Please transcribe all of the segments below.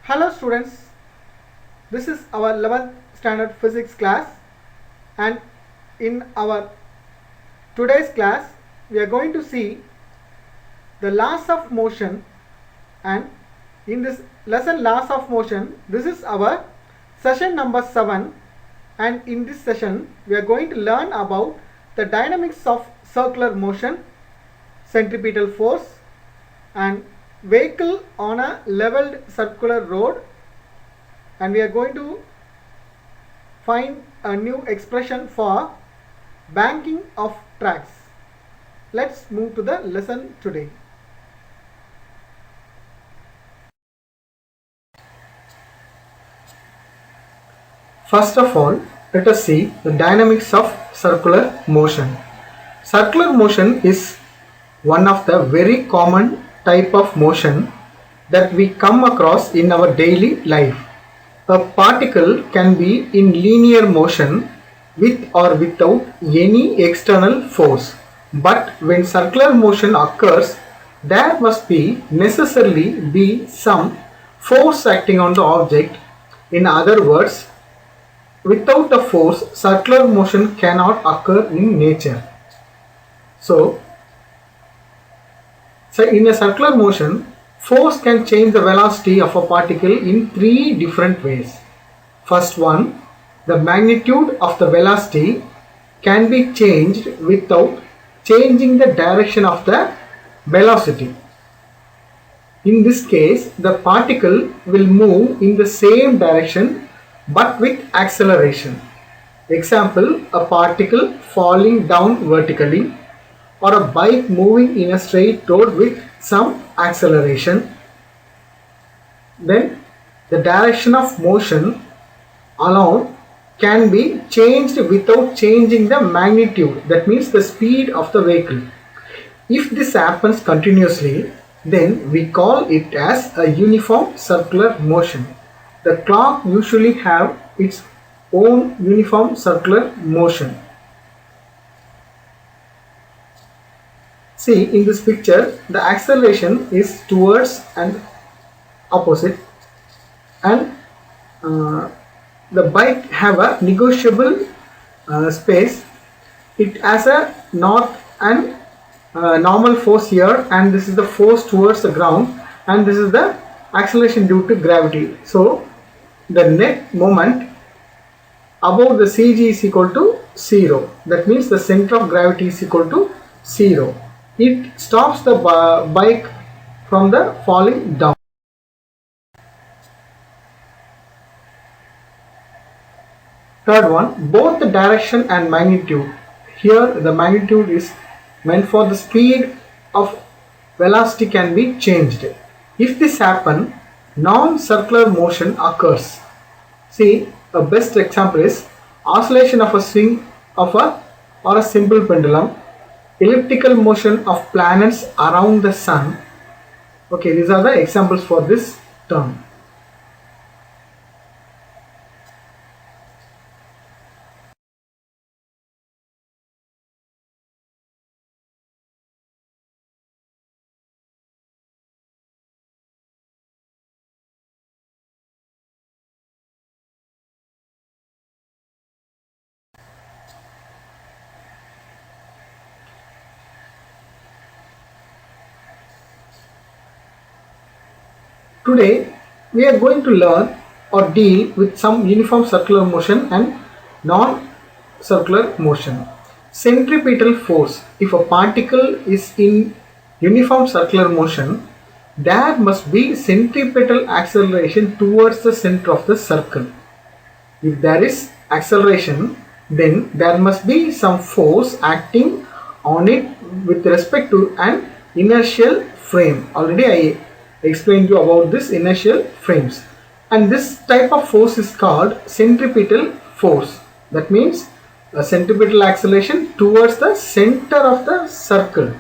Hello students, this is our 11th standard physics class, and in our today's class we are going to see the laws of motion. And in this lesson laws of motion, this is our session number 7, and in this session we are going to learn about the dynamics of circular motion, centripetal force, and vehicle on a leveled circular road, and we are going to find a new expression for banking of tracks. Let's move to the lesson today. First of all, let us see the dynamics of circular motion. Circular motion is one of the very common type of motion that we come across in our daily life. A particle can be in linear motion with or without any external force. But when circular motion occurs, there must necessarily be some force acting on the object. In other words, without a force, circular motion cannot occur in nature. So in a circular motion, force can change the velocity of a particle in three different ways. First one, the magnitude of the velocity can be changed without changing the direction of the velocity. In this case, the particle will move in the same direction but with acceleration. Example, a particle falling down vertically, or a bike moving in a straight road with some acceleration. Then the direction of motion alone can be changed without changing the magnitude, that means the speed of the vehicle. If this happens continuously, then we call it as a uniform circular motion. The clock usually have its own uniform circular motion. See, in this picture, the acceleration is towards and opposite, and the bike have a negotiable space. It has a north and normal force here, and this is the force towards the ground, and this is the acceleration due to gravity. So the net moment above the CG is equal to 0. That means the center of gravity is equal to 0. It stops the bike from the falling down. Third one, both the direction and magnitude. Here the magnitude is meant for the speed of velocity can be changed. If this happens, non-circular motion occurs. See, a best example is oscillation of a swing of or a simple pendulum, elliptical motion of planets around the sun. Okay, these are the examples for this term. Today we are going to learn or deal with some uniform circular motion and non-circular motion. Centripetal force. If a particle is in uniform circular motion, there must be centripetal acceleration towards the center of the circle. If there is acceleration, then there must be some force acting on it with respect to an inertial frame. Already I explained you about this inertial frames, and this type of force is called centripetal force. That means a centripetal acceleration towards the center of the circle.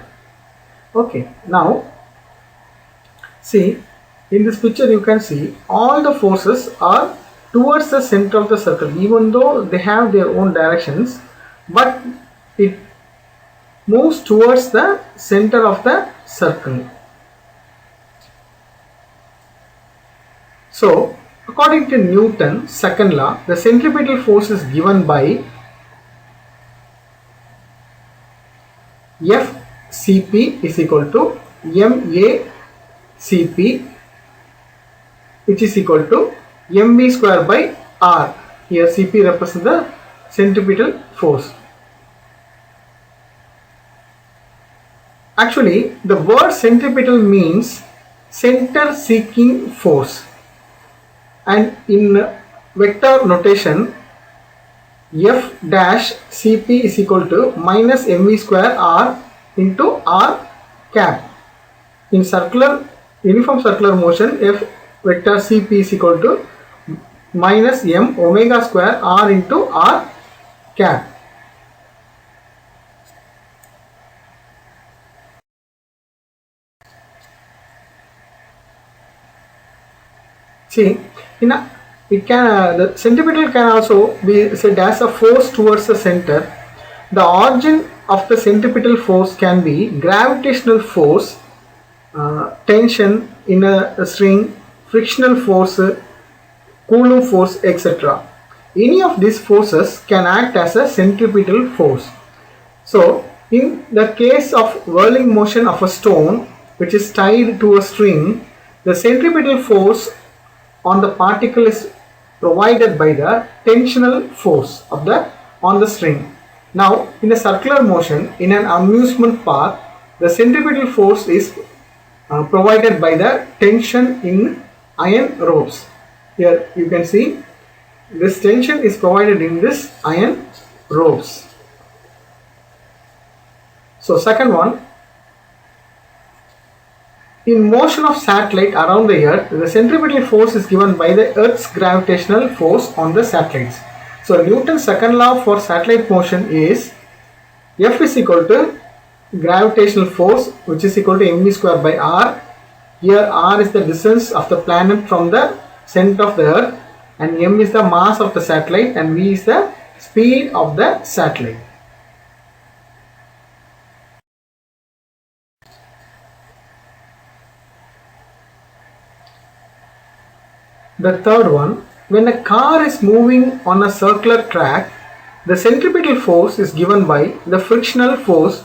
Okay, now see, in this picture you can see all the forces are towards the center of the circle, even though they have their own directions, but it moves towards the center of the circle. So according to Newton's second law, the centripetal force is given by FCP is equal to MACP, which is equal to mv square by r. Here Cp represents the centripetal force. Actually, the word centripetal means center seeking force, and in vector notation F dash Cp is equal to minus mv square r into r cap. In uniform circular motion, F vector Cp is equal to minus m omega square r into r cap. See, the centripetal can also be said as a force towards the center. The origin of the centripetal force can be gravitational force, tension in a string, frictional force, Coulomb force, etc. Any of these forces can act as a centripetal force. So, in the case of whirling motion of a stone which is tied to a string, the centripetal force on the particle is provided by the tensional force on the string. Now, in a circular motion in an amusement park, the centripetal force is provided by the tension in iron ropes. Here you can see this tension is provided in this iron ropes. So second one, in motion of satellite around the earth, the centripetal force is given by the earth's gravitational force on the satellites. So Newton's second law for satellite motion is F is equal to gravitational force, which is equal to mv square by r. Here r is the distance of the planet from the center of the earth, and m is the mass of the satellite, and v is the speed of the satellite. The third one, when a car is moving on a circular track, the centripetal force is given by the frictional force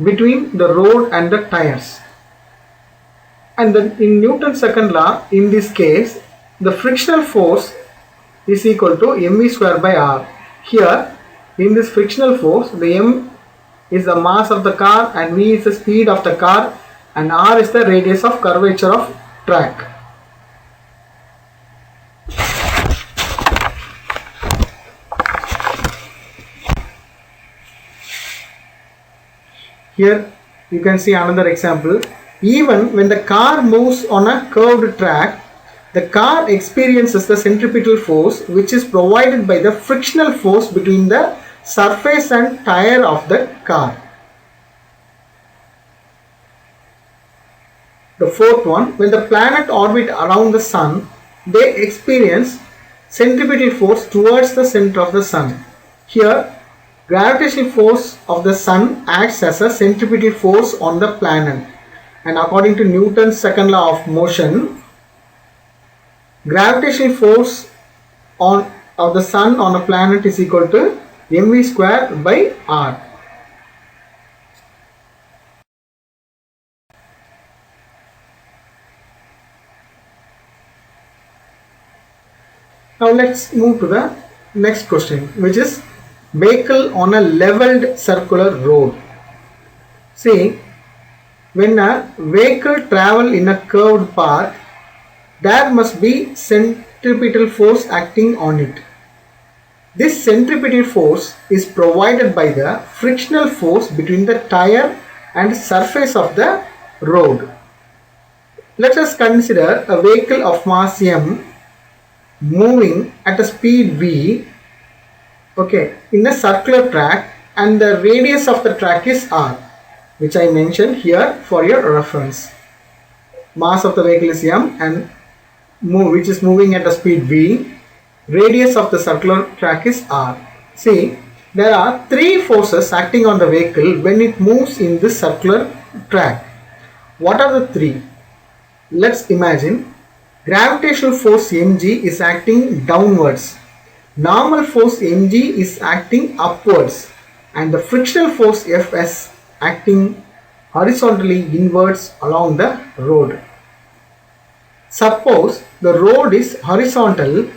between the road and the tires. And then in Newton's second law, in this case, the frictional force is equal to mv square by r. Here, in this frictional force, the m is the mass of the car, and v is the speed of the car, and r is the radius of curvature of track. Here you can see another example. Even when the car moves on a curved track, the car experiences the centripetal force, which is provided by the frictional force between the surface and tire of the car. The fourth one, when the planet orbit around the sun, they experience centripetal force towards the center of the sun. Here, gravitational force of the sun acts as a centripetal force on the planet, and according to Newton's second law of motion, gravitational force of the sun on a planet is equal to mv square by r. Now let's move to the next question, which is vehicle on a leveled circular road. See, when a vehicle travels in a curved path, there must be centripetal force acting on it. This centripetal force is provided by the frictional force between the tire and surface of the road. Let us consider a vehicle of mass m moving at a speed v, in a circular track, and the radius of the track is r, which I mentioned here for your reference. Mass of the vehicle is m and which is moving at a speed v. Radius of the circular track is r. See, there are three forces acting on the vehicle when it moves in this circular track. What are the three? Let's imagine Gravitational force mg is acting downwards. Normal force mg is acting upwards, and the frictional force Fs acting horizontally inwards along the road. Suppose the road is horizontal,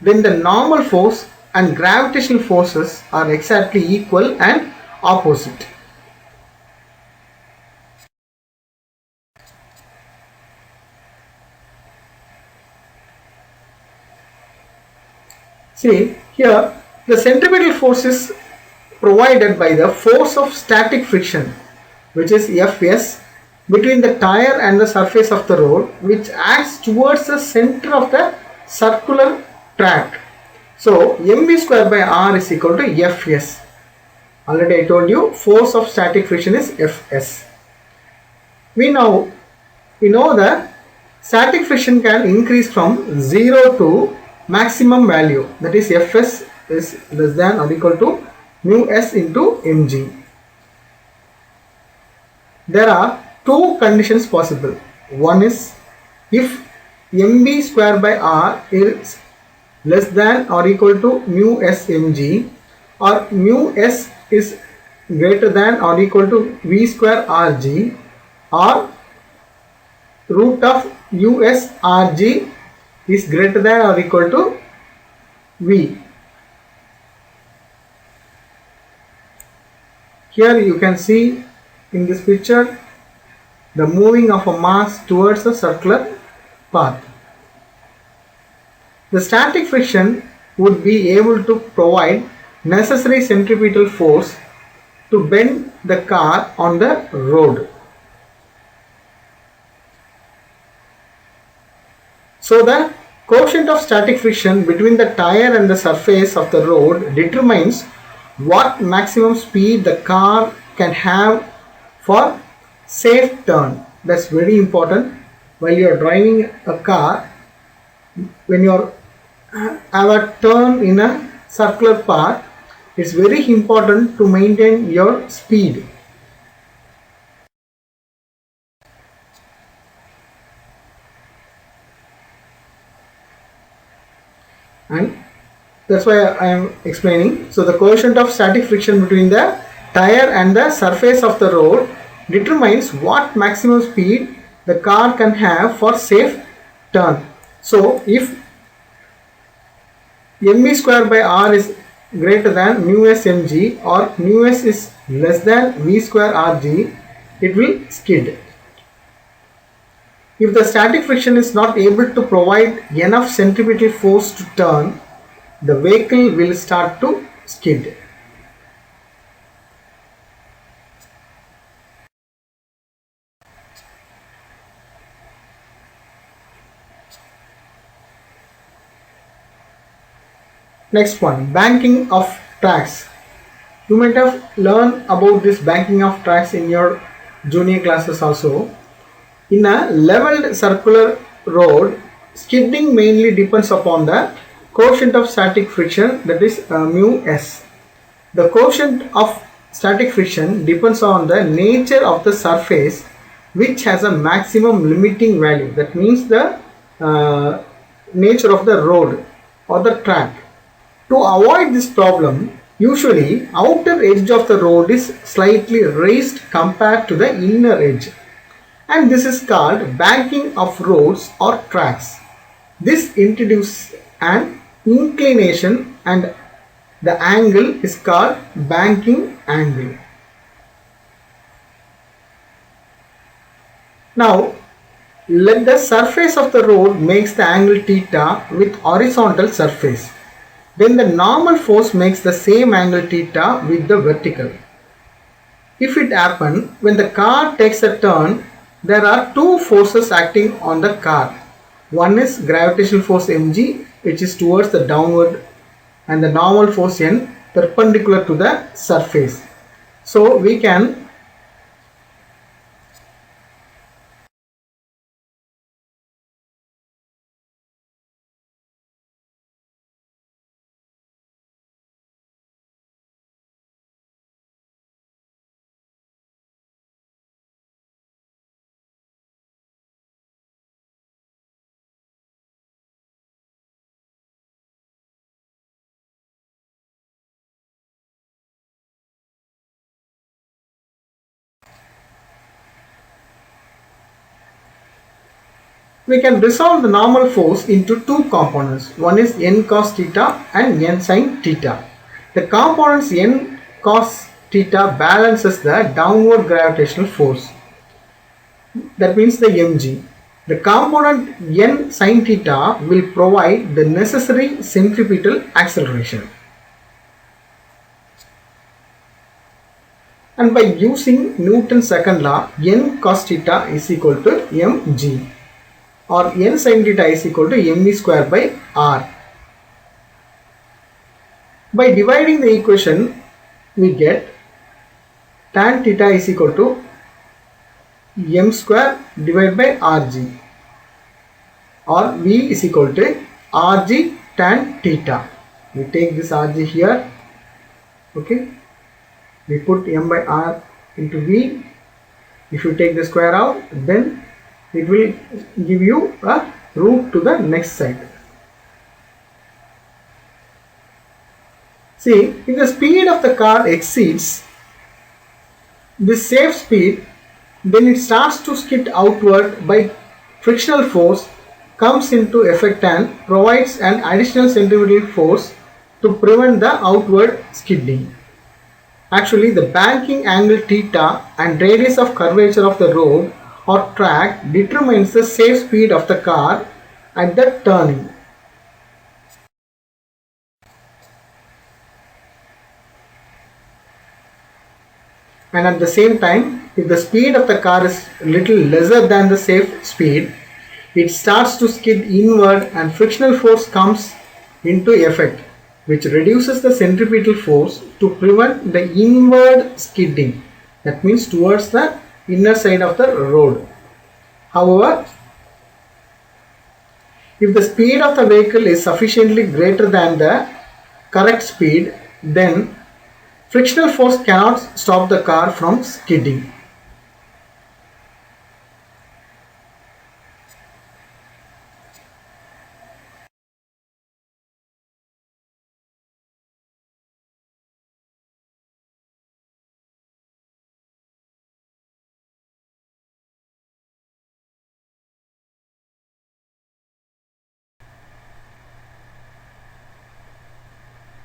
then the normal force and gravitational forces are exactly equal and opposite. See here, the centripetal force is provided by the force of static friction, which is Fs, between the tire and the surface of the road, which acts towards the center of the circular track. So mv square by r is equal to Fs. Already I told you force of static friction is Fs. We know that static friction can increase from 0 to maximum value, that is Fs is less than or equal to mu s into mg. There are two conditions possible. One is if mv square by r is less than or equal to mu s mg, or mu s is greater than or equal to v square rg, or root of us rg is greater than or equal to v. Here you can see in this picture the moving of a mass towards a circular path. The static friction would be able to provide necessary centripetal force to bend the car on the road. So the coefficient of static friction between the tire and the surface of the road determines what maximum speed the car can have for safe turn. That's very important. While you are driving a car, when you have a turn in a circular path, it's very important to maintain your speed. And that's why I am explaining. So the coefficient of static friction between the tire and the surface of the road determines what maximum speed the car can have for safe turn. So if mv square by r is greater than mu s mg, or mu s is less than v square rg, it will skid. If the static friction is not able to provide enough centripetal force to turn, the vehicle will start to skid. Next one, banking of tracks. You might have learned about this banking of tracks in your junior classes also. In a leveled circular road, skidding mainly depends upon the coefficient of static friction, that is mu s. The coefficient of static friction depends on the nature of the surface, which has a maximum limiting value. That means the nature of the road or the track. To avoid this problem, usually outer edge of the road is slightly raised compared to the inner edge, and this is called banking of roads or tracks. This introduces an inclination, and the angle is called banking angle. Now let the surface of the road makes the angle theta with horizontal surface. Then the normal force makes the same angle theta with the vertical. If it happens when the car takes a turn, there are two forces acting on the car. One is gravitational force mg, which is towards the downward, and the normal force n perpendicular to the surface. So we can We can resolve the normal force into two components. One is n cos theta and n sin theta. The components n cos theta balances the downward gravitational force. That means the mg. The component n sin theta will provide the necessary centripetal acceleration. And by using Newton's second law, n cos theta is equal to mg, or n sin theta is equal to me square by r. By dividing the equation, we get tan theta is equal to m square divided by rg, or v is equal to rg tan theta. We take this rg here, okay, we put m by r into v. If you take the square out, then it will give you a root to the next side. See, if the speed of the car exceeds this safe speed, then it starts to skid outward by frictional force comes into effect and provides an additional centripetal force to prevent the outward skidding. Actually, the banking angle theta and radius of curvature of the road or track determines the safe speed of the car at the turning. And at the same time, if the speed of the car is little lesser than the safe speed, it starts to skid inward and frictional force comes into effect, which reduces the centripetal force to prevent the inward skidding. That means towards the inner side of the road. However, if the speed of the vehicle is sufficiently greater than the correct speed, then frictional force cannot stop the car from skidding.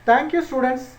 Thank you, students.